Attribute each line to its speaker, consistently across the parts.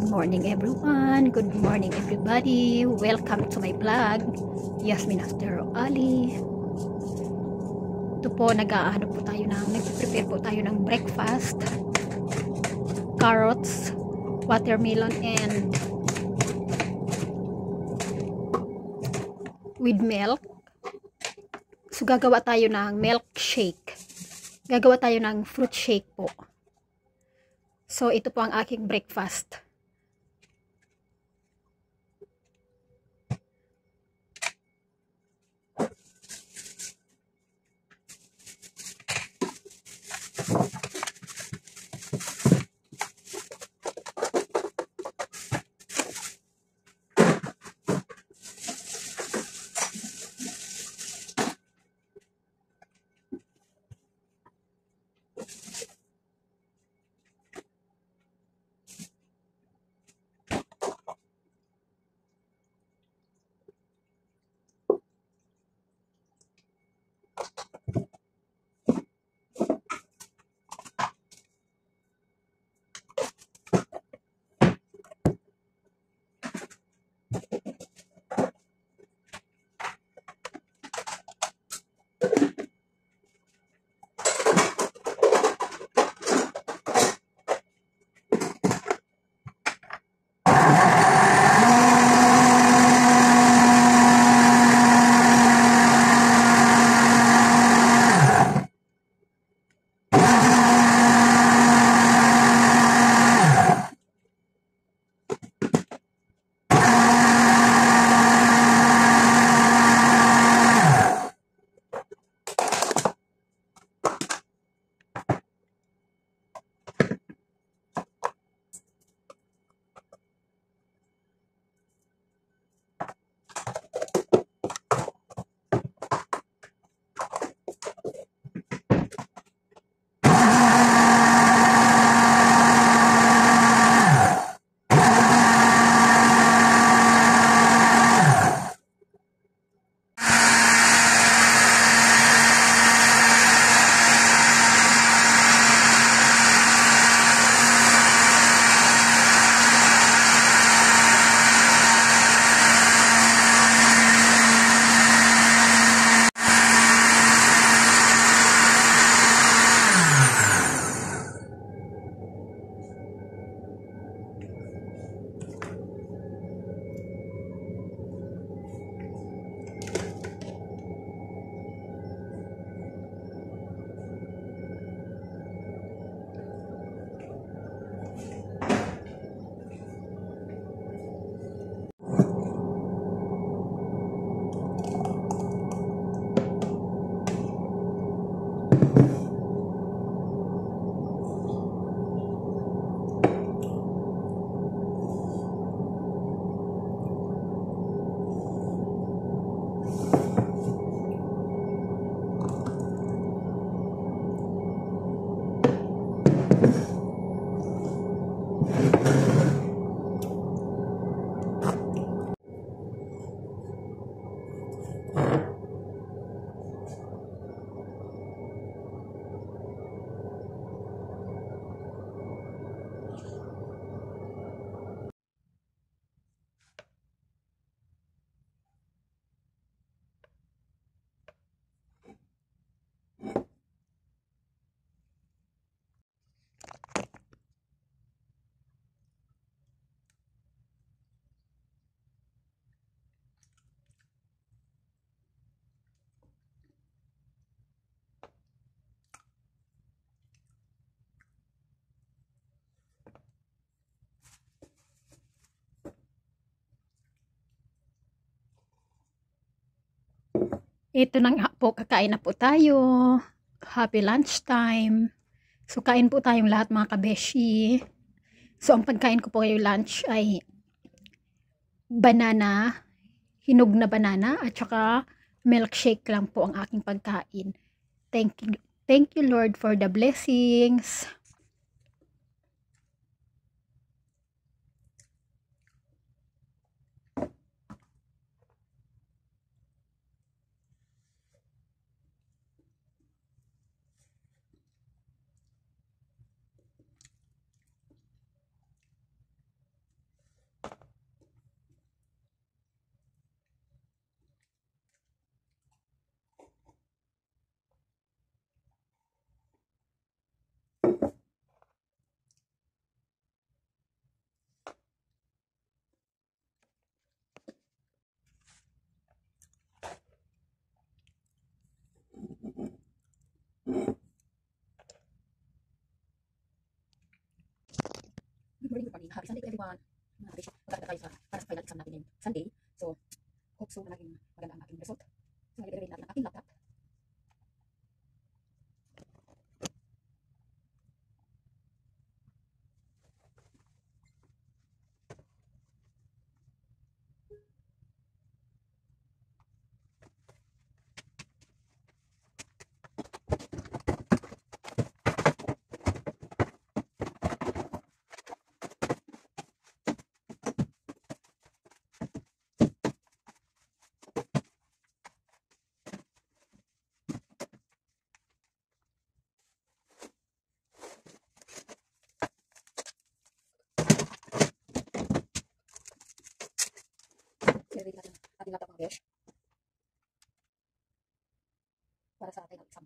Speaker 1: morning everyone, good morning everybody, welcome to my vlog, Yasmin After Ali. Ito po, nagpe-prepare po tayo ng breakfast, carrots, watermelon, and with milk. So gagawa tayo ng milkshake, gagawa tayo ng fruit shake po. So ito po ang aking breakfast. Ito na nga po, kakain na po tayo. Happy lunchtime. So, kain po tayong lahat mga kabeshi. So, ang pagkain ko po ngayong lunch ay banana, hinog na banana, at saka milkshake lang po ang aking pagkain. Thank you Lord for the blessings.
Speaker 2: morning. Happy Sunday to everyone. Mga kabish, magkakita tayo para sa final exam natin ngayong Sunday. So, hope so na naging maganda ang aking result. So, i-ready natin ang aking laptop. I-ready natin ang ating laptop mga besh para sa final exam.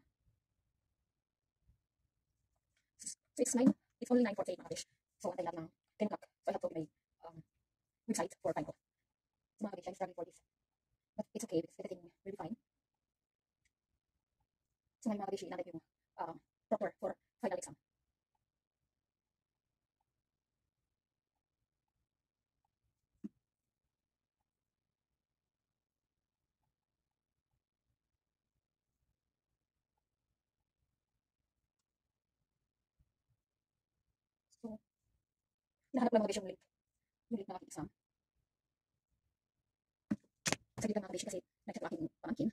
Speaker 2: So, it's only 9:48 mga besh. So, antay natin ng 10 o'clock. So, I have to open a website for time ko. So, mga besh, I'm struggling for this. But it's okay because everything will be fine. So, ngayon mga besh, inantay ko yung proctor for final exam. So, hinahanap lang mga besh yung link ng aking exam. Saglit lang mga besh kasi nag-chat ang aking pamangkin.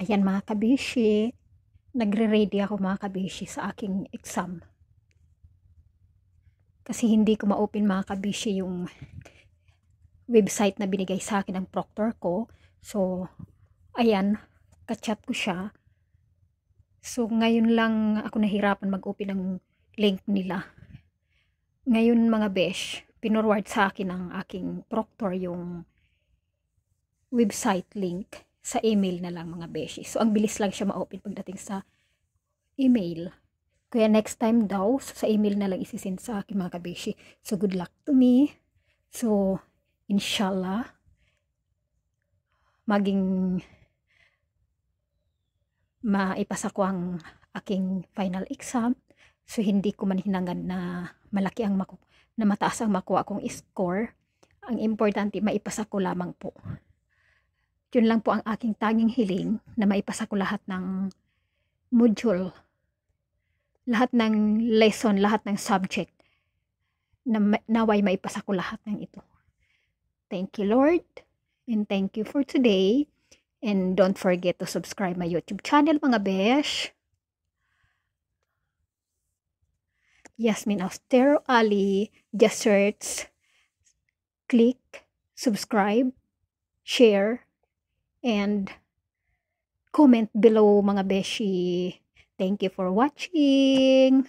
Speaker 1: Ayan mga kabishi, nagre-ready ako mga kabishi sa aking exam. Kasi hindi ko ma-open mga kabishi yung website na binigay sa akin ng proctor ko. So, ayan, kachat ko siya. So, ngayon lang ako nahirapan mag-open ng link nila. Ngayon mga besh, pinorward sa akin ng aking proctor yung website link sa email na lang mga beshi. So, ang bilis lang siya ma-open pagdating sa email. Kaya next time daw, sa email na lang isisend sa akin mga kabeshi. So, good luck to me. So, inshallah, maging maipasa ko ang aking final exam. So, hindi ko man hinangad na malaki ang na mataas ang makuha kong score. Ang importante, maipasa ko lamang po. Yun lang po ang aking tanging hiling, na maipasa ko lahat ng module, lahat ng lesson, lahat ng subject, na naway maipasa ko lahat ng ito. Thank you, Lord, and thank you for today. And don't forget to subscribe my YouTube channel, mga besh. Yasmin Austero Ali. Just search, click, subscribe, share, and comment below mga beshi. Thank you for watching.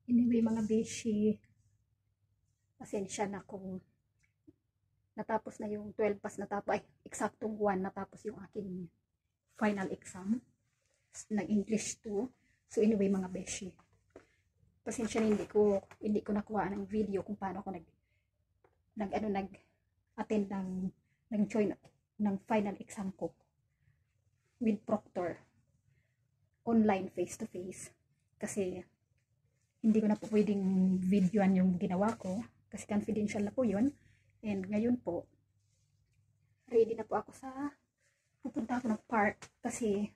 Speaker 1: Anyway mga beshi, pasensya na kung natapos na yung 12 pas natapos, ay eksaktong 1 natapos yung aking final exam ng English 2. So anyway mga beshi, pasensya na hindi ko nakuha ng video kung paano ako nag-attend ng join ng final exam ko with proctor online face to face, kasi hindi ko na po pwedeng videoan yung ginawa ko kasi confidential na po yun. And ngayon po, ready na po ako pupunta ako ng park kasi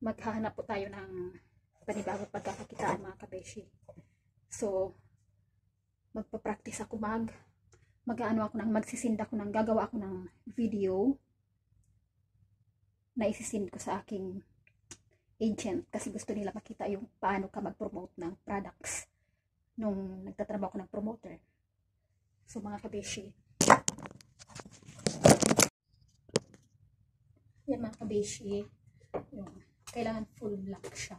Speaker 1: maghahanap po tayo ng panibagong pagkakakitaan mga kabeshi. So, magpa-practice ako gagawa ako ng video na isisend ko sa aking agent kasi gusto nila makita yung paano ka mag-promote ng products nung nagtatrabaho ko ng promoter. So mga kabeshi, yan mga kabeshi, yung kailangan full black siya.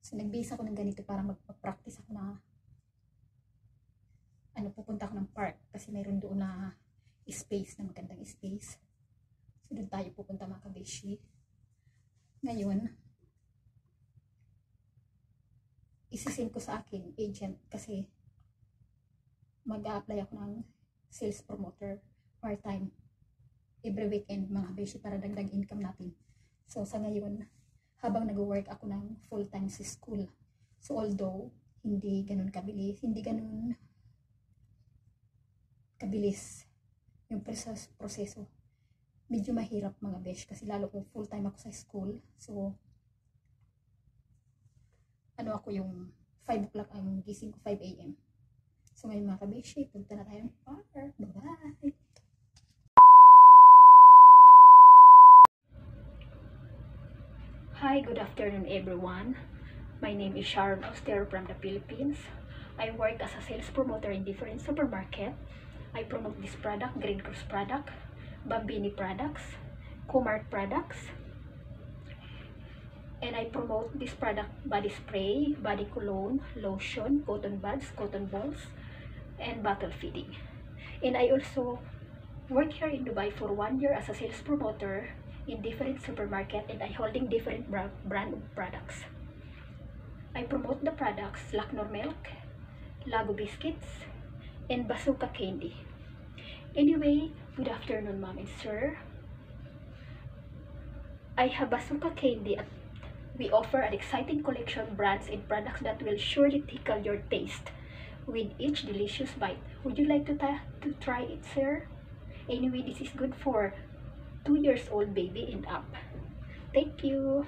Speaker 1: So nag-base ako ng ganito para magpa-practice ako na pupunta ako ng park kasi mayroon doon na space, na magandang space. So doon tayo pupunta mga kabeshi. Ngayon, isisend ko sa aking agent kasi mag-a-apply ako ng sales promoter part-time every weekend mga kabeshi para dagdag income natin. So sa ngayon, habang nag-work ako ng full-time sa school, so although hindi ganun kabilis yung proseso, medyo mahirap mga besh kasi lalo kung full-time ako sa school. So ako yung 5 o'clock ang gising ko, 5 AM. So ngayon mga kabeshi, punta na tayo ng park. Bye-bye! Hi, good afternoon everyone. My name is Sharon Austero from the Philippines. I work as a sales promoter in different supermarket. I promote this product, Green Cross product, Bambini products, Comart products, and I promote this product, body spray, body cologne, lotion, cotton buds, cotton balls, and bottle feeding. And I also work here in Dubai for 1 year as a sales promoter in different supermarket, and I holding different brand of products. I promote the products Laknor milk, Lago biscuits, and Bazooka candy. Anyway, good afternoon ma'am and sir. I have Bazooka candy at we offer an exciting collection brands and products that will surely tickle your taste with each delicious bite. Would you like to try it, sir? Anyway, this is good for 2 years old baby and up. Thank you.